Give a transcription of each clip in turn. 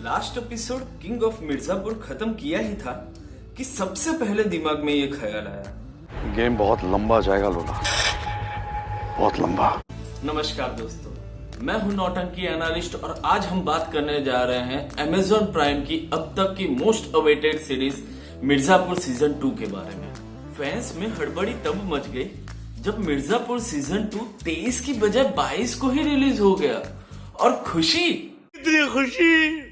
Last episode king of Mirzapur खत्म किया ही था कि सबसे पहले दिमाग में ये ख्याल आया, गेम बहुत लंबा जाएगा लोला, बहुत लंबा। नमस्कार दोस्तों, मैं हूं नौटंकी एनालिस्ट और आज हम बात करने जा रहे हैं अमेज़न प्राइम की अब तक की most awaited series Mirzapur season 2 के बारे में। फैंस में हड़बड़ी तब मच गई जब मिर्जापुर सीजन 2 23 की बजाय 22 को ही रिलीज हो गया और खुशी इतनी खुशी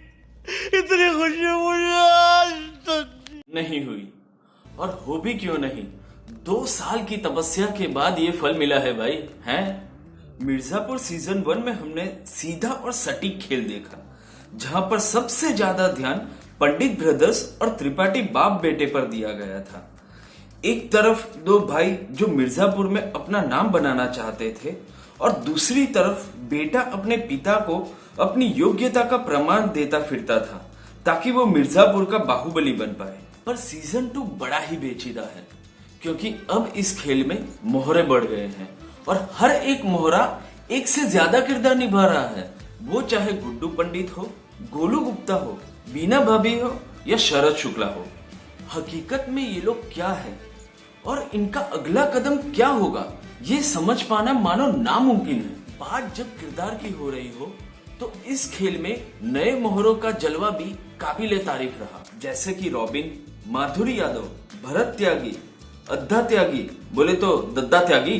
मुझे आज तक नहीं हुई। और हो भी क्यों नहीं, 2 साल की तपस्या के बाद ये फल मिला है भाई। हैं मिर्जापुर सीजन 1 में हमने सीधा और सटीक खेल देखा, जहां पर सबसे ज्यादा ध्यान पंडित ब्रदर्स और त्रिपाठी बाप बेटे पर दिया गया था। एक तरफ 2 भाई जो मिर्जापुर में अपना नाम बनाना चाहते थे और दूसरी तरफ बेटा अपने पिता को अपनी योग्यता का प्रमाण देता फिरता था ताकि वो मिर्जापुर का बाहुबली बन पाए। पर सीजन 2 बड़ा ही पेचीदा है क्योंकि अब इस खेल में मोहरे बढ़ गए हैं और हर एक मोहरा एक से ज्यादा किरदार निभा रहा है। वो चाहे गुड्डू पंडित हो, गोलू गुप्ता हो, बीना भाभी हो या शरद शुक्ला हो। हकीकत में ये लोग क्या है और इनका अगला कदम क्या होगा, ये समझ पाना मानो नामुमकिन है। बात जब किरदार की हो रही हो तो इस खेल में नए मोहरों का जलवा भी काबिले तारीफ रहा, जैसे कि रॉबिन, माधुरी यादव, भरत त्यागी, अद्धा त्यागी, बोले तो दद्दा त्यागी,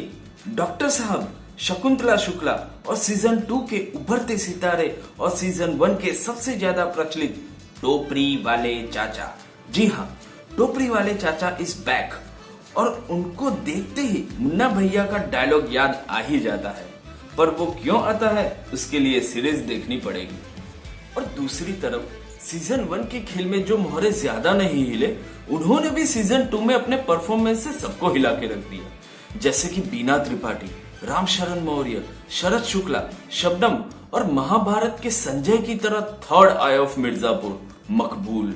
डॉक्टर साहब, शकुंतला शुक्ला और सीजन 2 के उभरते सितारे और सीजन 1 के सबसे ज्यादा प्रचलित टोपरी वाले चाचा। जी हाँ, टोपरी वाले चाचा इज बैक और उनको देखते ही मुन्ना भैया का डायलॉग याद आ ही जाता है। पर वो क्यों आता है उसके लिए सीरीज देखनी पड़ेगी। और दूसरी तरफ सीजन 1 के खेल में जो मोहरे ज्यादा नहीं हिले, उन्होंने भी सीजन 2 में अपने परफॉर्मेंस से सबको हिला के रख दिया, जैसे कि बीना त्रिपाठी, रामशरण मौर्य, शरद शुक्ला, शबनम और महाभारत के संजय की तरह third I of Mirzapur Maqbool.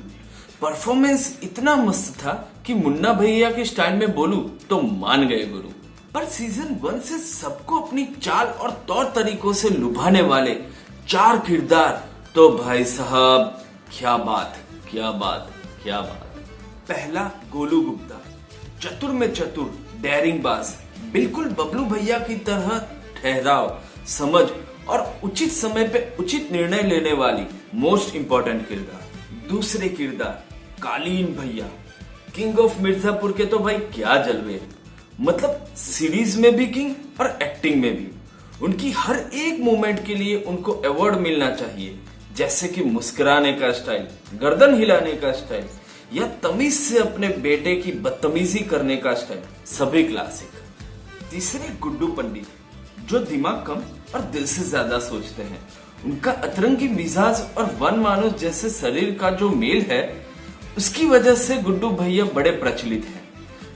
Performance इतना मस्त था कि मुन्ना भैया के स्टाइल में बोलूं तो मान गए गुरु। पर सीजन 1 से सबको अपनी चाल और तौर तरीकों से लुभाने वाले 4 किरदार, तो भाई साहब क्या बात, क्या बात, क्या बात। पहला गोलू गुप्ता, चतुर में चतुर, डेयरिंग बाज, बिल्कुल बबलू भैया की तरह ठहराव, समझ और उचित समय पे उचित निर्णय लेने वाली मोस्ट इंपॉर्टेंट किरदार। दूसरे किरदार कालीन भैया, किंग ऑफ मिर्जापुर के तो भाई क्या जलवे, मतलब सीरीज में भी किंग और एक्टिंग में भी। उनकी हर एक मूवमेंट के लिए उनको अवार्ड मिलना चाहिए, जैसे कि मुस्कुराने का स्टाइल, गर्दन हिलाने का स्टाइल या तमीज से अपने बेटे की बदतमीजी करने का स्टाइल, सभी क्लासिक। तीसरे गुड्डू पंडित, जो दिमाग कम और दिल से ज्यादा सोचते हैं। उनका अतरंगी मिजाज और वन मानुस जैसे शरीर का जो मेल है, उसकी वजह से गुड्डू भैया बड़े प्रचलित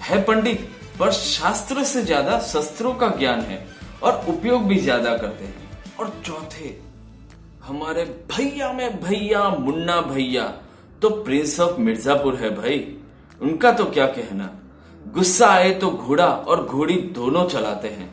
है पंडित, पर शास्त्र से ज्यादा शस्त्रों का ज्ञान है और उपयोग भी ज्यादा करते हैं। और चौथे हमारे भैया में भैया मुन्ना भैया, तो प्रिंस ऑफ मिर्जापुर है भाई। उनका तो क्या कहना, गुस्सा आए तो घोड़ा और घोड़ी दोनों चलाते हैं,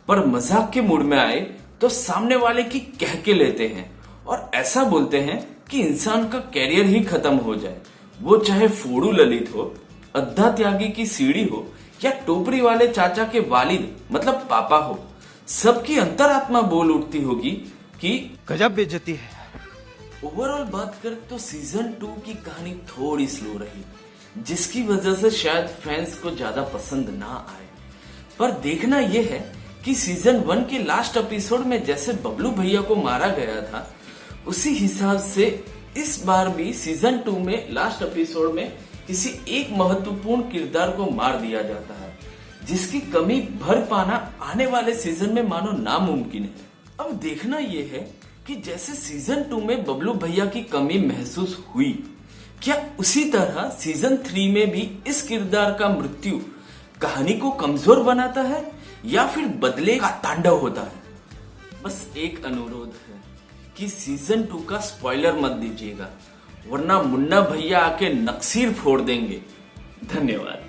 पर मजाक के मूड में आए तो सामने वाले की कह के लेते हैं और ऐसा बोलते हैं कि इंसान का कैरियर ही खत्म हो जाए। वो चाहे फोड़ू ललित हो, अद्धा त्यागी की सीढ़ी हो या टोपरी वाले चाचा के वालिद मतलब पापा हो, सबकी अंतरात्मा बोल उठती होगी कि गजब बेइज्जती है। ओवरऑल बात कर तो सीजन 2 की कहानी थोड़ी स्लो रही, जिसकी वजह से शायद फैंस को ज्यादा पसंद ना आए। पर देखना यह है कि सीजन 1 के लास्ट एपिसोड में जैसे बबलू भैया को मारा गया था, उसी हिसाब से इस बार भी सीजन 2 में लास्ट एपिसोड में किसी एक महत्वपूर्ण किरदार को मार दिया जाता है, जिसकी कमी भर पाना आने वाले सीजन में मानो नामुमकिन है। अब देखना यह है कि जैसे सीजन 2 में बबलू भैया की कमी महसूस हुई, क्या उसी तरह सीजन 3 में भी इस किरदार का मृत्यु कहानी को कमजोर बनाता है या फिर बदले का तांडव होता है। बस एक अनुरोध है कि सीजन 2 का स्पॉइलर मत दीजिएगा, वरना मुन्ना भैया आके नक्सीर फोड़ देंगे। धन्यवाद।